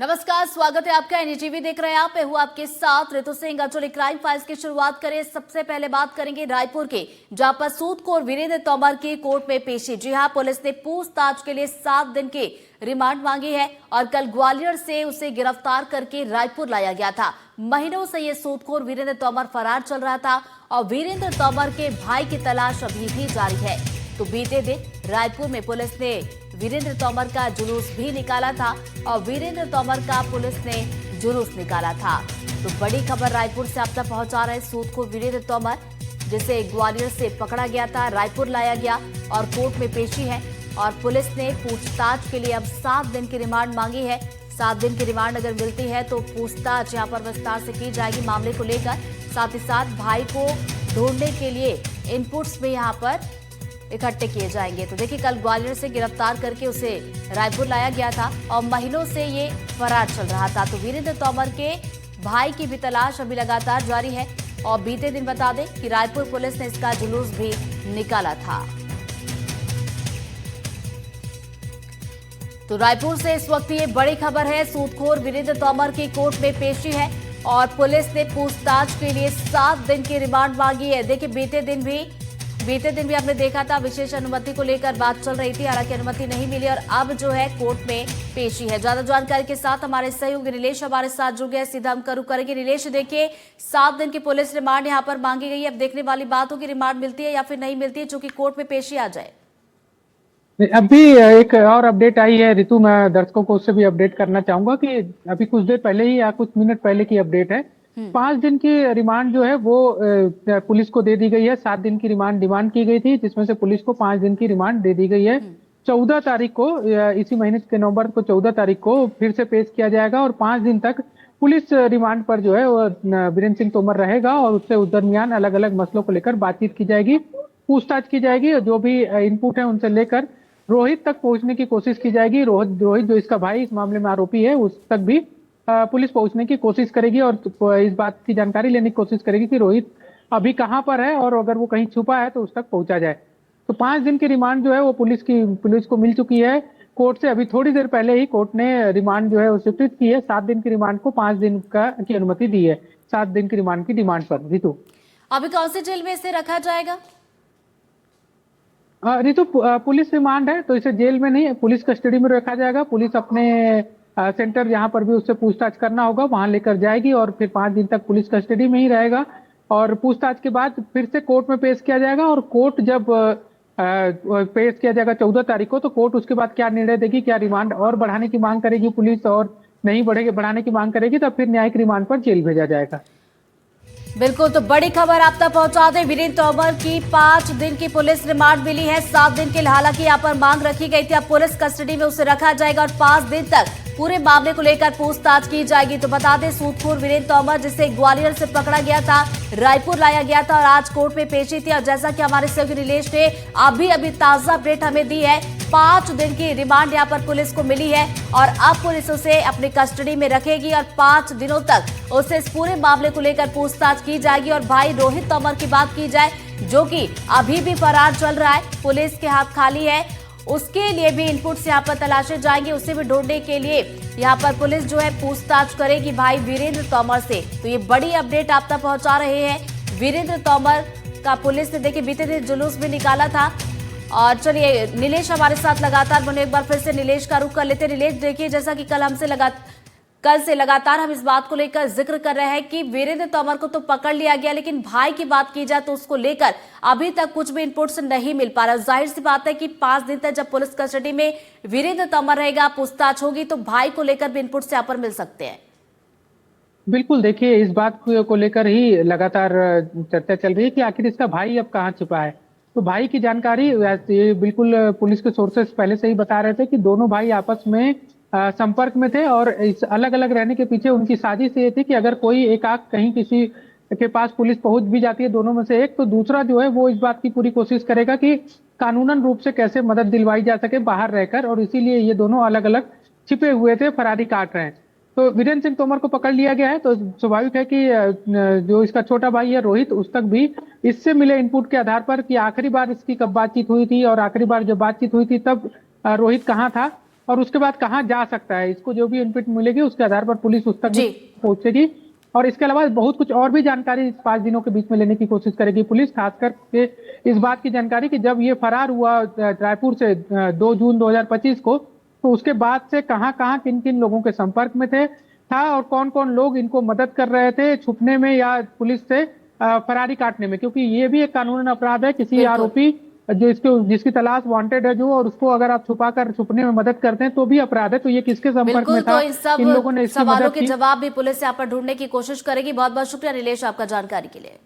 नमस्कार, स्वागत है आपका। एनडीटीवी देख रहे हैं आप। हूँ आपके साथ ऋतु सिंह। चलिए क्राइम फाइल्स की शुरुआत करें। सबसे पहले बात करेंगे रायपुर के, जहां पर सूदखोर वीरेंद्र तोमर की कोर्ट में पेशी। जी हां, पुलिस ने पूछताछ के लिए 7 दिन की रिमांड मांगी है और कल ग्वालियर से उसे गिरफ्तार करके रायपुर लाया गया था। महीनों से ये सूदखोर वीरेंद्र तोमर फरार चल रहा था और वीरेंद्र तोमर के भाई की तलाश अभी भी जारी है। तो बीते दिन रायपुर में पुलिस ने वीरेंद्र तोमर का जुलूस भी निकाला था और वीरेंद्र तोमर का पुलिस ने जुलूस निकाला था। तो बड़ी खबर रायपुर से आप तक पहुंचा रहे सूदखोर वीरेंद्र तोमर, जिसे ग्वालियर से पकड़ा गया था, रायपुर लाया गया और कोर्ट में पेशी है। और पुलिस ने पूछताछ के लिए अब 7 दिन की रिमांड मांगी है। 7 दिन की रिमांड अगर मिलती है तो पूछताछ यहाँ पर विस्तार से की जाएगी मामले को लेकर। साथ ही साथ भाई को ढूंढने के लिए इनपुट्स भी यहाँ पर इकट्ठे किए जाएंगे। तो देखिए, कल ग्वालियर से गिरफ्तार करके उसे रायपुर लाया गया था और महीनों से ये फरार चल रहा था। तो वीरेंद्र तोमर के भाई की भी तलाश अभी लगातार जारी है और बीते दिन बता दें कि रायपुर पुलिस ने इसका जुलूस भी निकाला था। तो रायपुर से इस वक्त ये बड़ी खबर है। सूदखोर वीरेंद्र तोमर की कोर्ट में पेशी है और पुलिस ने पूछताछ के लिए 7 दिन की रिमांड मांगी है। देखिए, बीते दिन भी आपने देखा था, विशेष अनुमति को लेकर बात चल रही थी, हालांकि अनुमति नहीं मिली और अब जो है कोर्ट में पेशी है। ज्यादा जानकारी के साथ हमारे सहयोगी नीलेश हमारे साथ जुड़ गए। सीधा हम करेंगे। नीलेश, देखिए 7 दिन की पुलिस रिमांड यहाँ पर मांगी गई है। अब देखने वाली बात हो कि रिमांड मिलती है या फिर नहीं मिलती है, चूंकि कोर्ट में पेशी आ जाए। अभी एक और अपडेट आई है ऋतु, मैं दर्शकों को उससे भी अपडेट करना चाहूंगा कि अभी कुछ देर पहले ही या कुछ मिनट पहले की अपडेट है। 5 दिन की रिमांड जो है वो पुलिस को दे दी गई है। 7 दिन की रिमांड डिमांड की गई थी, जिसमें से पुलिस को 5 दिन की रिमांड दे दी गई है। 14 तारीख को, इसी महीने के नवंबर को 14 तारीख को फिर से पेश किया जाएगा और 5 दिन तक पुलिस रिमांड पर जो है वो वीरेंद्र सिंह तोमर रहेगा और उससे उस दरमियान अलग अलग मसलों को लेकर बातचीत की जाएगी, पूछताछ की जाएगी और जो भी इनपुट है उनसे लेकर रोहित तक पहुंचने की कोशिश की जाएगी। रोहित जो इसका भाई इस मामले में आरोपी है, उस तक भी पुलिस पहुंचने की कोशिश करेगी और इस बात की जानकारी लेने की कोशिश करेगी कि रोहित अभी कहां पर है और अगर वो कहीं छुपा है तो उस तक पहुंचा जाए। तो 5 दिन की रिमांड जो है वो पुलिस को मिल चुकी है कोर्ट से। अभी थोड़ी देर पहले ही कोर्ट ने रिमांड जो है वो स्वीकृत की है। 7 दिन की रिमांड को 5 दिन की अनुमति दी है 7 दिन की रिमांड की डिमांड पर। ऋतु, अभी कौन से जेल में इसे रखा जाएगा? ऋतु, पुलिस रिमांड है तो इसे जेल में नहीं, पुलिस कस्टडी में रखा जाएगा। पुलिस अपने सेंटर जहां पर भी उससे पूछताछ करना होगा वहां लेकर जाएगी और फिर 5 दिन तक पुलिस कस्टडी में ही रहेगा और पूछताछ के बाद फिर से कोर्ट में पेश किया जाएगा। और कोर्ट जब पेश किया जाएगा 14 तारीख को, तो कोर्ट उसके बाद क्या निर्णय देगी, क्या रिमांड और बढ़ाने की मांग करेगी पुलिस और नहीं बढ़ाने की मांग करेगी, तब फिर न्यायिक रिमांड पर जेल भेजा जाएगा। बिल्कुल, तो बड़ी खबर आप तक पहुंचा दें। वीरेंद्र तोमर की 5 दिन की पुलिस रिमांड मिली है। 7 दिन की हालांकि यहाँ पर मांग रखी गई थी, अब पुलिस कस्टडी में उसे रखा जाएगा और 5 दिन तक पूरे मामले को लेकर पूछताछ की जाएगी। तो बता दें, सूदखोर वीरेंद्र तोमर, जिसे ग्वालियर से पकड़ा गया था, रायपुर लाया गया था और आज कोर्ट में पेशी थी। और जैसा कि हमारे सहयोगी नीलेश ने अभी ताजा अपडेट हमें दी है, 5 दिन की रिमांड यहाँ पर पुलिस को मिली है और अब पुलिस उसे अपनी कस्टडी में रखेगी और 5 दिनों तक उसे इस पूरे मामले को लेकर पूछताछ की जाएगी। और भाई रोहित तोमर की बात की जाए, जो कि अभी भी फरार चल रहा है, पुलिस के हाथ खाली है, उसके लिए भी इनपुट्स यहाँ पर तलाशे जाएंगे। उसे भी ढूंढने के लिए यहाँ पर पुलिस जो है पूछताछ करेगी भाई वीरेंद्र तोमर से। तो ये बड़ी अपडेट आप तक पहुंचा रहे हैं। वीरेंद्र तोमर का पुलिस ने देखिए बीते दिन जुलूस भी निकाला था। और चलिए, नीलेश हमारे साथ लगातार बने, एक बार फिर से नीलेश का रुख कर लेते। नीलेश, देखिए जैसा कि कल से लगातार हम इस बात को लेकर जिक्र कर रहे हैं कि वीरेंद्र तोमर को तो पकड़ लिया गया, लेकिन भाई की बात की जाए तो उसको लेकर अभी तक कुछ भी इनपुट्स नहीं मिल पा रहा। जाहिर सी बात है कि 5 दिन तक जब पुलिस कस्टडी में वीरेंद्र तोमर रहेगा, पूछताछ होगी, तो भाई को लेकर भी इनपुट्स यहाँ पर मिल सकते हैं। बिल्कुल, देखिए इस बात को लेकर ही लगातार चर्चा चल रही है कि आखिर इसका भाई अब कहाँ छिपा है। तो भाई की जानकारी ये बिल्कुल पुलिस के सोर्सेस पहले से ही बता रहे थे कि दोनों भाई आपस में संपर्क में थे और इस अलग अलग रहने के पीछे उनकी साजिश ये थी कि अगर कोई एक आंख कहीं किसी के पास पुलिस पहुंच भी जाती है दोनों में से एक, तो दूसरा जो है वो इस बात की पूरी कोशिश करेगा कि कानूनन रूप से कैसे मदद दिलवाई जा सके बाहर रहकर, और इसीलिए ये दोनों अलग अलग छिपे हुए थे, फरारी काट रहे हैं। तो वीरेंद्र सिंह तोमर को पकड़ लिया गया है तो स्वाभाविक है कि जो इसका छोटा भाई है रोहित, उस तक भी इससे मिले इनपुट के आधार पर कि आखिरी बार इसकी कब बातचीत हुई थी और आखिरी बार जब बातचीत हुई थी तब रोहित कहाँ था और उसके बाद कहाँ जा सकता है। इसको जो भी इनपुट मिलेगी उसके आधार पर पुलिस उस तक जी। पहुंचेगी। और इसके अलावा बहुत कुछ और भी जानकारी इस 5 दिनों के बीच में लेने की कोशिश करेगी पुलिस, खासकर के इस बात की जानकारी कि जब ये फरार हुआ रायपुर से 2 जून 2025 को, तो उसके बाद से कहाँ कहाँ किन किन लोगों के संपर्क में था और कौन कौन लोग इनको मदद कर रहे थे छुपने में या पुलिस से फरारी काटने में, क्योंकि ये भी एक कानूनन अपराध है। किसी बिल्कुल आरोपी जिसकी तलाश वांटेड है जो, और उसको अगर आप छुपाकर छुपने में मदद करते हैं तो भी अपराध है। तो ये किसके संपर्क बिल्कुल, में तो था, इन सब इन लोगों ने इसकी सवालों मदद के की। जवाब भी पुलिस यहाँ पर ढूंढने की कोशिश करेगी। बहुत बहुत शुक्रिया नीलेश आपका जानकारी के लिए।